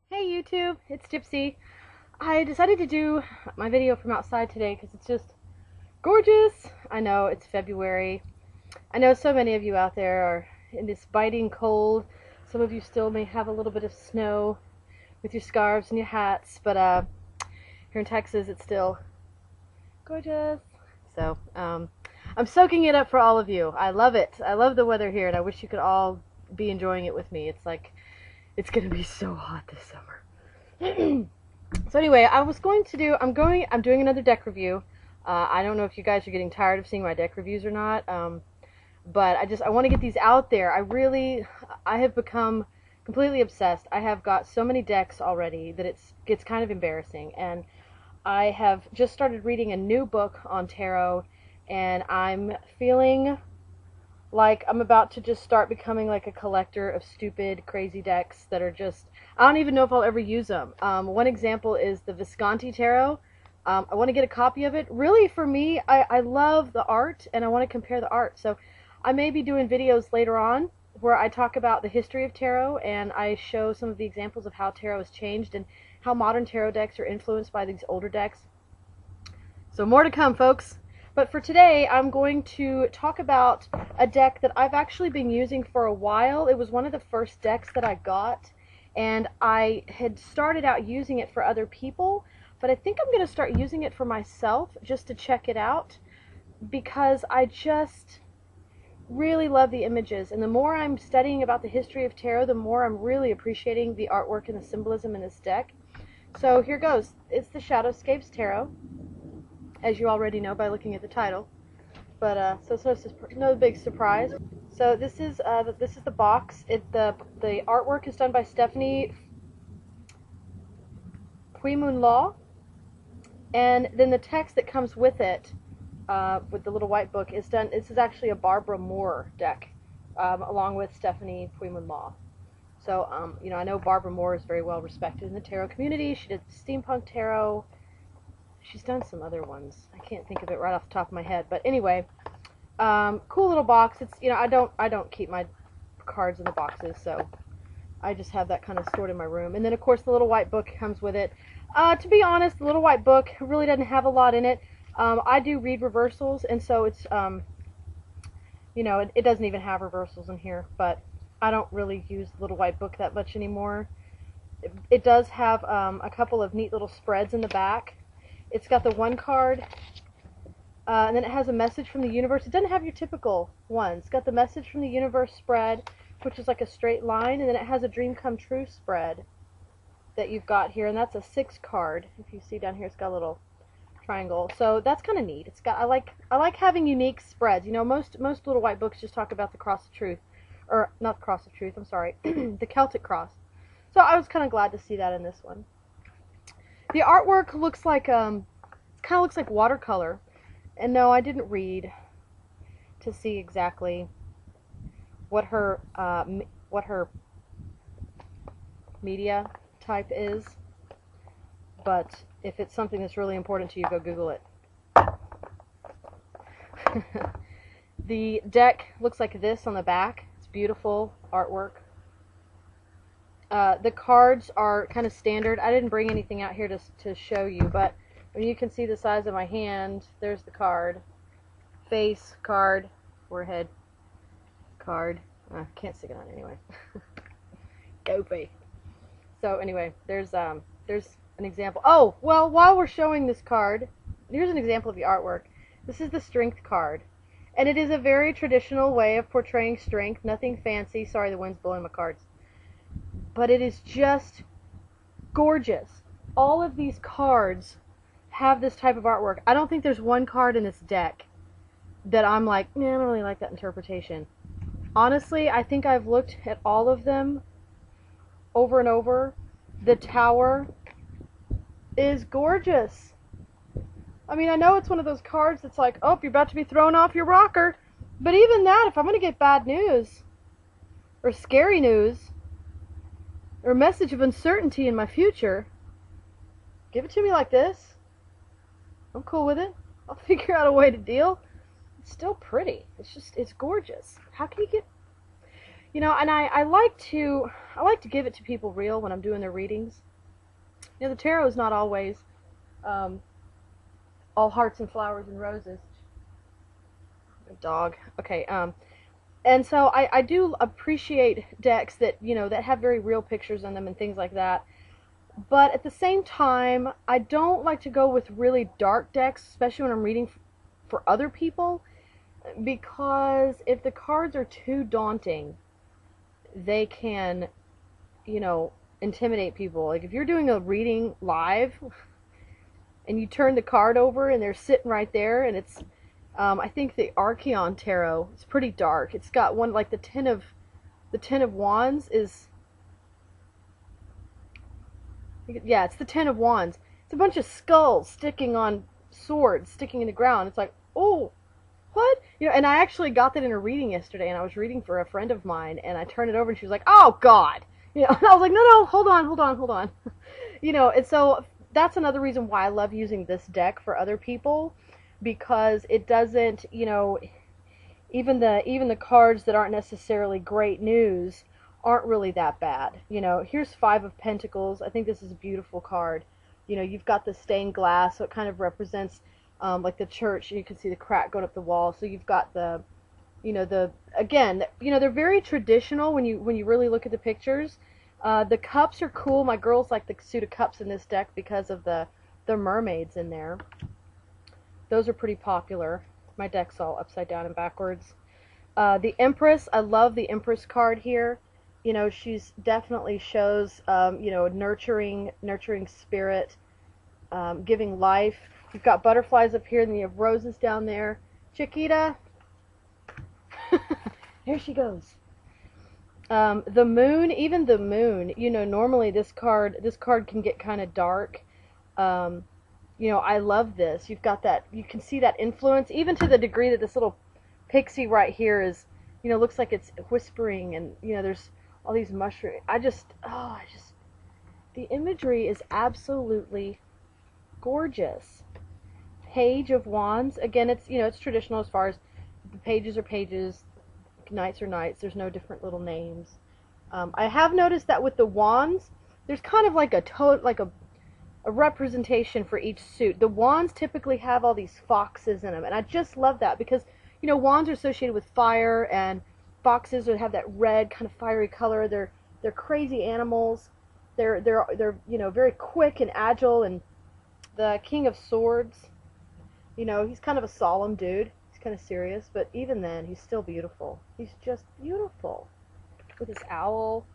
Hey YouTube, it's Gypsy. I decided to do my video from outside today because it's just gorgeous. I know it's February. I know so many of you out there are in this biting cold. Some of you still may have a little bit of snow with your scarves and your hats, but here in Texas it's still gorgeous. So I'm soaking it up for all of you. I love it. I love the weather here, and I wish you could all be enjoying it with me. It's like it's gonna be so hot this summer. So anyway, I'm doing another deck review. I don't know if you guys are getting tired of seeing my deck reviews or not, but I want to get these out there. I have become completely obsessed. I have got so many decks already that it gets kind of embarrassing, and I have just started reading a new book on tarot, and I'm feeling like I'm about to just start becoming like a collector of stupid, crazy decks that are just, I don't even know if I'll ever use them. One example is the Visconti Tarot. I want to get a copy of it. Really, for me, I love the art, and I want to compare the art. So I may be doing videos later on where I talk about the history of tarot, and I show some of the examples of how tarot has changed and how modern tarot decks are influenced by these older decks. So more to come, folks. But for today, I'm going to talk about a deck that I've actually been using for a while. It was one of the first decks that I got, and I had started out using it for other people, but I think I'm going to start using it for myself just to check it out, because I just really love the images. And the more I'm studying about the history of tarot, the more I'm really appreciating the artwork and the symbolism in this deck. So here goes. It's the Shadowscapes Tarot, as you already know by looking at the title, but so it's no big surprise. So this is the box. The artwork is done by Stephanie Puimun, and then the text that comes with it, with the little white book, is done. This is actually a Barbara Moore deck, along with Stephanie Puimun. So you know, I know Barbara Moore is very well respected in the tarot community. She did Steampunk Tarot. She's done some other ones. I can't think of it right off the top of my head. But anyway, cool little box. It's, you know, I don't keep my cards in the boxes, so I just have that kind of stored in my room. And then of course the little white book comes with it. To be honest, the little white book really doesn't have a lot in it. I do read reversals, and so it's you know, it doesn't even have reversals in here. But I don't really use the little white book that much anymore. It does have a couple of neat little spreads in the back. It's got the one card, and then it has a message from the universe. It doesn't have your typical ones. It's got the message from the universe spread, which is like a straight line, and then it has a dream come true spread that you've got here, and that's a 6 card. If you see down here, it's got a little triangle. So that's kind of neat. It's got, I like having unique spreads. You know, most little white books just talk about the cross of truth, or not the cross of truth. I'm sorry, the Celtic cross. So I was kind of glad to see that in this one. The artwork looks like, kind of looks like watercolor. And no, I didn't read to see exactly what her media type is. But if it's something that's really important to you, go Google it. The deck looks like this on the back. It's beautiful artwork. The cards are kind of standard. I didn't bring anything out here to show you, but when you can see the size of my hand, there's the card. Face, card, forehead, card. Can't stick it on anyway. Goofy. So anyway, there's an example. Oh, well, while we're showing this card, here's an example of the artwork. This is the Strength card. And it is a very traditional way of portraying strength. Nothing fancy. Sorry, the wind's blowing my cards. But it is just gorgeous. All of these cards have this type of artwork. I don't think there's one card in this deck that I'm like, I don't really like that interpretation. Honestly, I think I've looked at all of them over and over. The Tower is gorgeous. I mean, I know it's one of those cards that's like, oh, you're about to be thrown off your rocker. But even that, if I'm going to get bad news, or scary news, or a message of uncertainty in my future, give it to me like this. I'm cool with it. I'll figure out a way to deal. It's still pretty. It's gorgeous. How can you get... You know, and I like to give it to people real when I'm doing their readings. You know, the tarot is not always um, all hearts and flowers and roses. Dog. Okay. And so I do appreciate decks that, you know, that have very real pictures in them and things like that. But at the same time, I don't like to go with really dark decks, especially when I'm reading for other people, because if the cards are too daunting, they can, you know, intimidate people. Like if you're doing a reading live and you turn the card over and they're sitting right there, and it's I think the Arcana tarot is pretty dark. It's got one, like the Ten of Wands is, yeah, it's the Ten of Wands. It's a bunch of skulls sticking on swords sticking in the ground. It's like, oh, what? You know, and I actually got that in a reading yesterday, and I was reading for a friend of mine, and I turned it over, and she was like, oh, God. You know, and I was like, no, hold on. You know, and so that's another reason why I love using this deck for other people, because it doesn't, you know, even the cards that aren't necessarily great news aren't really that bad. You know, here's Five of Pentacles. I think this is a beautiful card. You know, you've got the stained glass, so it kind of represents like the church. You can see the crack going up the wall. So you've got the, you know, again, you know, they're very traditional when you really look at the pictures. The cups are cool. My girls like the suit of cups in this deck because of the mermaids in there. Those are pretty popular. My deck's all upside down and backwards. The Empress, I love the Empress card here. You know, she's definitely shows, you know, nurturing spirit, giving life. You've got butterflies up here, and then you have roses down there. Chiquita, there she goes. The Moon, even the Moon, you know, normally this card can get kind of dark. You know, I love this. You've got that, you can see that influence, even to the degree that this little pixie right here is, you know, looks like it's whispering, and, you know, there's all these mushrooms. The imagery is absolutely gorgeous. Page of Wands, again, it's, you know, it's traditional as far as the pages are pages, knights are knights, there's no different little names. I have noticed that with the wands, there's kind of like a representation for each suit. The wands typically have all these foxes in them, and I just love that because, you know, wands are associated with fire, and foxes would have that red kind of fiery color. They're crazy animals. They're you know, very quick and agile. And the King of Swords, you know, he's kind of a solemn dude. He's kind of serious, but even then, he's still beautiful. He's just beautiful with his owl.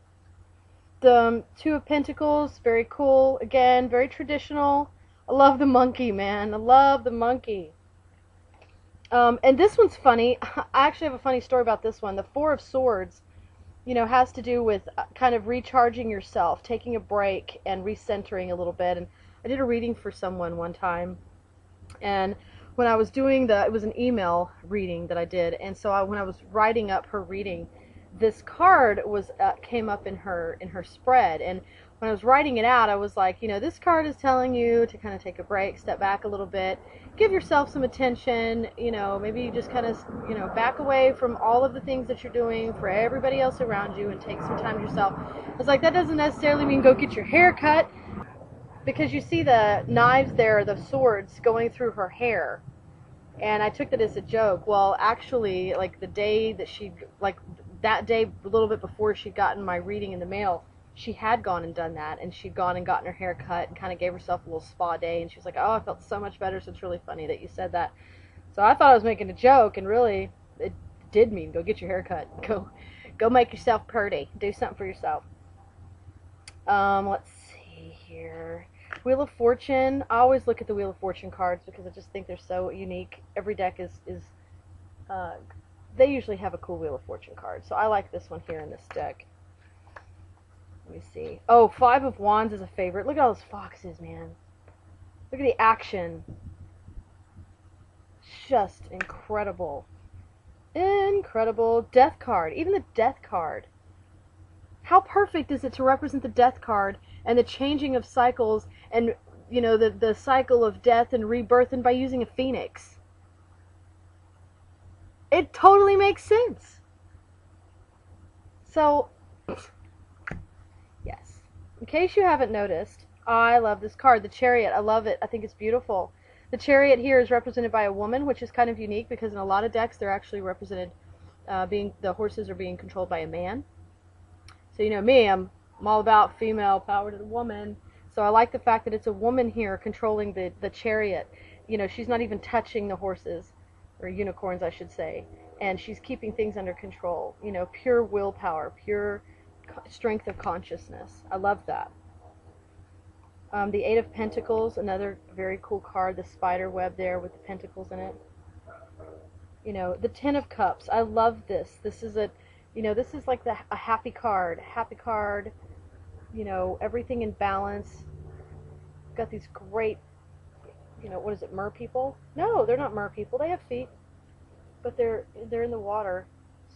The Two of Pentacles, very cool. Again, very traditional. I love the monkey, man. I love the monkey. And this one's funny. I actually have a funny story about this one. The Four of Swords, you know, has to do with kind of recharging yourself, taking a break, and recentering a little bit. And I did a reading for someone one time, and when I was doing it was an email reading that I did, and so when I was writing up her reading, this card was came up in her spread, and when I was writing it out, I was like, you know, this card is telling you to kind of take a break, step back a little bit, give yourself some attention, you know, maybe you just kind of, you know, back away from all of the things that you're doing for everybody else around you and take some time to yourself. I was like, that doesn't necessarily mean go get your hair cut, because you see the knives there, the swords going through her hair. And I took that as a joke. Well, actually, like the day that that day, a little bit before she'd gotten my reading in the mail, she had gone and done that, and she'd gone and gotten her hair cut and kind of gave herself a little spa day, and she was like, oh, I felt so much better, so it's really funny that you said that. So I thought I was making a joke, and really, it did mean go get your hair cut. Go make yourself pretty. Do something for yourself. Let's see here. Wheel of Fortune. I always look at the Wheel of Fortune cards because I just think they're so unique. Every deck is they usually have a cool Wheel of Fortune card. So I like this one here in this deck. Let me see. Oh, Five of Wands is a favorite. Look at all those foxes, man. Look at the action. Just incredible. Incredible. Death card. Even the Death card. How perfect is it to represent the Death card and the changing of cycles and, you know, the cycle of death and rebirth, and by using a phoenix. It totally makes sense. So, yes, in case you haven't noticed, I love this card, the Chariot. I love it. I think it's beautiful. The Chariot here is represented by a woman, which is kind of unique because in a lot of decks they're actually represented the horses are being controlled by a man. So you know me, I'm all about female power to the woman. So I like the fact that it's a woman here controlling the chariot. You know, she's not even touching the horses, or unicorns I should say, and she's keeping things under control. You know, pure willpower, pure strength of consciousness. I love that. The Eight of Pentacles, another very cool card, the spider web there with the pentacles in it. You know, the Ten of Cups, I love this. This is a, you know, this is like a happy card. Happy card, you know, everything in balance. Got these great, you know, what is it, mer people? No, they're not mer people. They have feet, but they're in the water,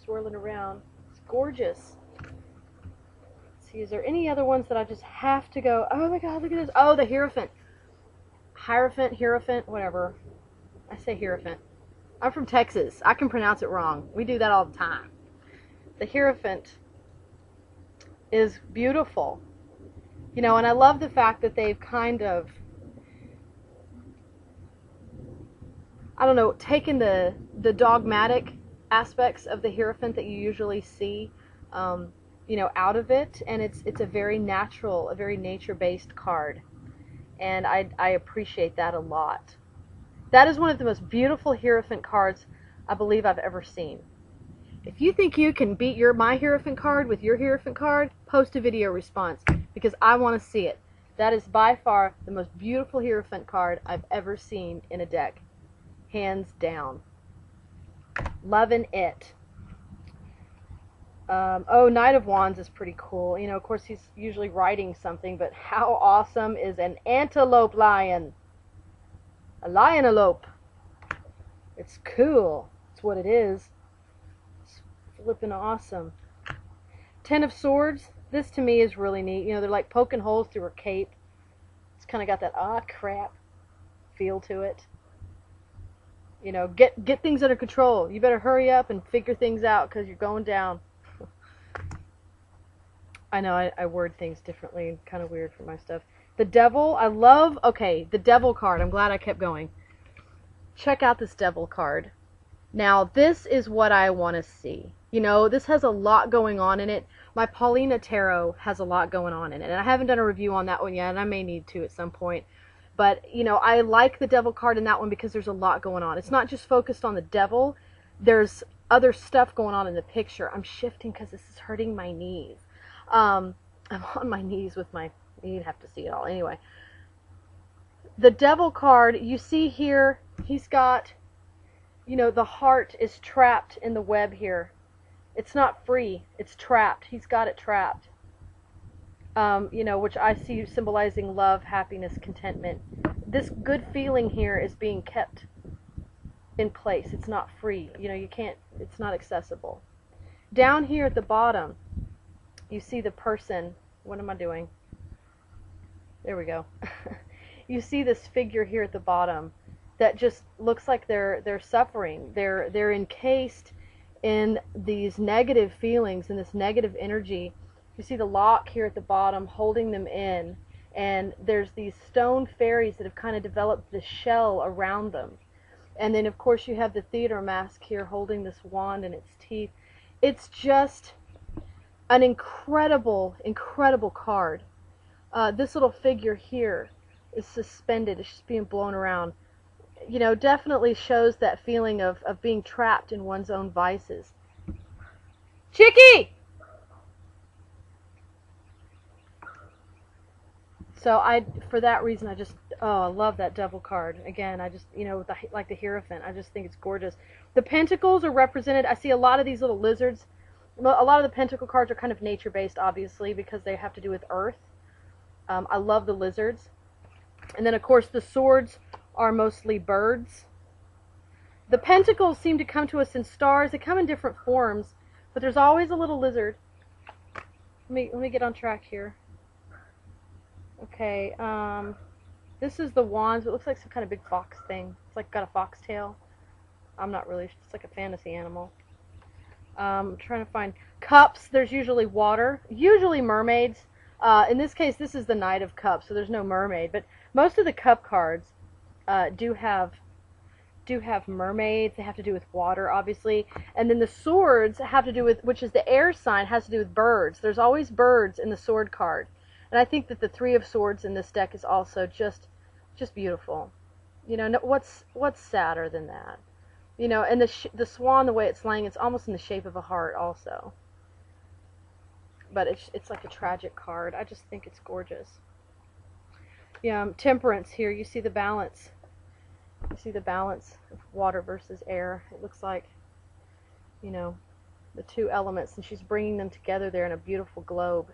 swirling around. It's gorgeous. Is there any other ones that I just have to go, oh my god, look at this. Oh, the Hierophant. Hierophant, whatever. I say Hierophant. I'm from Texas. I can pronounce it wrong. We do that all the time. The Hierophant is beautiful. You know, and I love the fact that they've kind of, I don't know, taken the dogmatic aspects of the Hierophant that you usually see, you know, out of it, and it's a very natural, a very nature-based card, and I appreciate that a lot. That is one of the most beautiful Hierophant cards I believe I've ever seen. If you think you can beat my Hierophant card with your Hierophant card, post a video response, because I want to see it. That is by far the most beautiful Hierophant card I've ever seen in a deck. Hands down. Loving it. Oh, Knight of Wands is pretty cool. You know, of course, he's usually riding something, but how awesome is an antelope lion? A lionalope. It's cool. It's what it is. It's flipping awesome. Ten of Swords. This to me is really neat. You know, they're like poking holes through her cape. It's kind of got that, ah, crap feel to it. You know, get things under control. You better hurry up and figure things out because you're going down. I know I word things differently, kind of weird for my stuff. The Devil, I love, okay, the Devil card. I'm glad I kept going. Check out this Devil card. Now, this is what I want to see. You know, this has a lot going on in it. My Paulina Tarot has a lot going on in it, and I haven't done a review on that one yet, and I may need to at some point. But, you know, I like the Devil card in that one because there's a lot going on. It's not just focused on the devil. There's other stuff going on in the picture. I'm shifting because this is hurting my knees. I'm on my knees with my, you'd have to see it all. Anyway, the Devil card, you see here, he's got, you know, the heart is trapped in the web here. It's not free. It's trapped. He's got it trapped. You know, which I see symbolizing love, happiness, contentment. This good feeling here is being kept in place. It's not free. You know, you can't, it's not accessible. Down here at the bottom, you see the person. What am I doing? There we go. You see this figure here at the bottom that just looks like they're suffering. They're encased in these negative feelings and this negative energy. You see the lock here at the bottom holding them in, and there's these stone fairies that have kind of developed the shell around them. And then of course you have the theater mask here holding this wand in its teeth. It's just an incredible, incredible card. This little figure here is suspended. It's just being blown around. You know, definitely shows that feeling of being trapped in one's own vices. Chicky! So for that reason, I just, oh, I love that Devil card. Again, I just, you know, like the Hierophant, I just think it's gorgeous. The Pentacles are represented. I see a lot of these little lizards. A lot of the Pentacle cards are kind of nature-based, obviously, because they have to do with Earth. I love the lizards. And then, of course, the swords are mostly birds. The Pentacles seem to come to us in stars. They come in different forms, but there's always a little lizard. Let me get on track here. Okay, this is the wands. It looks like some kind of big fox thing. It's like got a fox tail. I'm not really, it's like a fantasy animal. I'm trying to find cups. There's usually water, usually mermaids. In this case, this is the Knight of Cups, so there's no mermaid. But most of the cup cards do have mermaids. They have to do with water, obviously. And then the swords have to do with, which is the air sign, has to do with birds. There's always birds in the sword card. And I think that the Three of Swords in this deck is also just beautiful. You know, what's sadder than that? You know, and the swan, the way it's laying, it's almost in the shape of a heart also. But it's like a tragic card. I just think it's gorgeous. Yeah, Temperance here. You see the balance. You see the balance of water versus air. It looks like, you know, the two elements, and she's bringing them together there in a beautiful globe.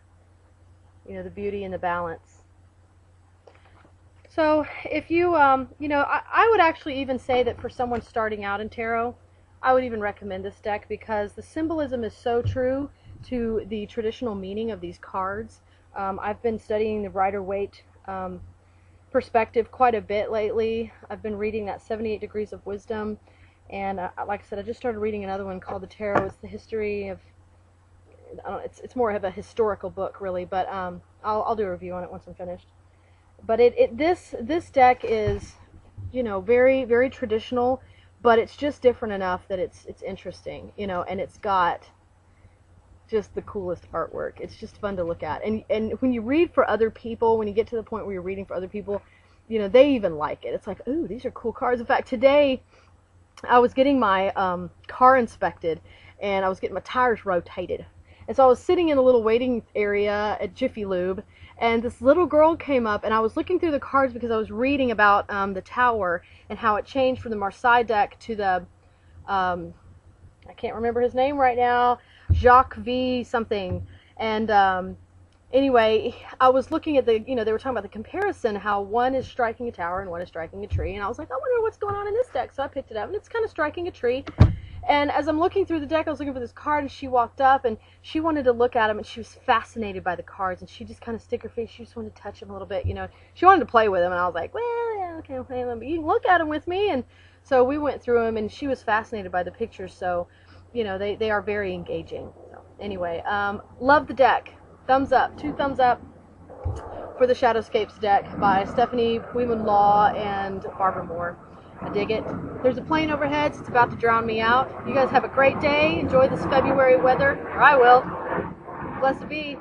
You know, the beauty and the balance. So if you, you know, I would actually even say that for someone starting out in tarot, I would even recommend this deck because the symbolism is so true to the traditional meaning of these cards. I've been studying the Rider-Waite perspective quite a bit lately. I've been reading that 78 Degrees of Wisdom, and like I said, I just started reading another one called The Tarot. It's the history of, I don't know, it's more of a historical book really, but I'll do a review on it once I'm finished. But this deck is, you know, very, very traditional, but it's just different enough that it's interesting, you know, and it's got just the coolest artwork. It's just fun to look at. And when you read for other people, when you get to the point where you're reading for other people, you know, they even like it. It's like, ooh, these are cool cards. In fact, today I was getting my car inspected, and I was getting my tires rotated. And so I was sitting in a little waiting area at Jiffy Lube, and this little girl came up, and I was looking through the cards because I was reading about the tower and how it changed from the Marseille deck to the, I can't remember his name right now, Jacques V something. And anyway, I was looking at the, you know, they were talking about the comparison, how one is striking a tower and one is striking a tree, and I was like, I wonder what's going on in this deck. So I picked it up, and it's kind of striking a tree. And as I'm looking through the deck, I was looking for this card, and she walked up, and she wanted to look at him, and she was fascinated by the cards, and she just kind of stick her face, she just wanted to touch him a little bit, you know. She wanted to play with him, and I was like, well, yeah, okay, I'll play with him, but you can look at him with me. And so we went through them, and she was fascinated by the pictures, so, you know, they are very engaging. So anyway, love the deck. Thumbs up, 2 thumbs up for the Shadowscapes deck by Stephanie Puiman-Law and Barbara Moore. I dig it. There's a plane overhead, so it's about to drown me out. You guys have a great day. Enjoy this February weather, or I will. Blessed be.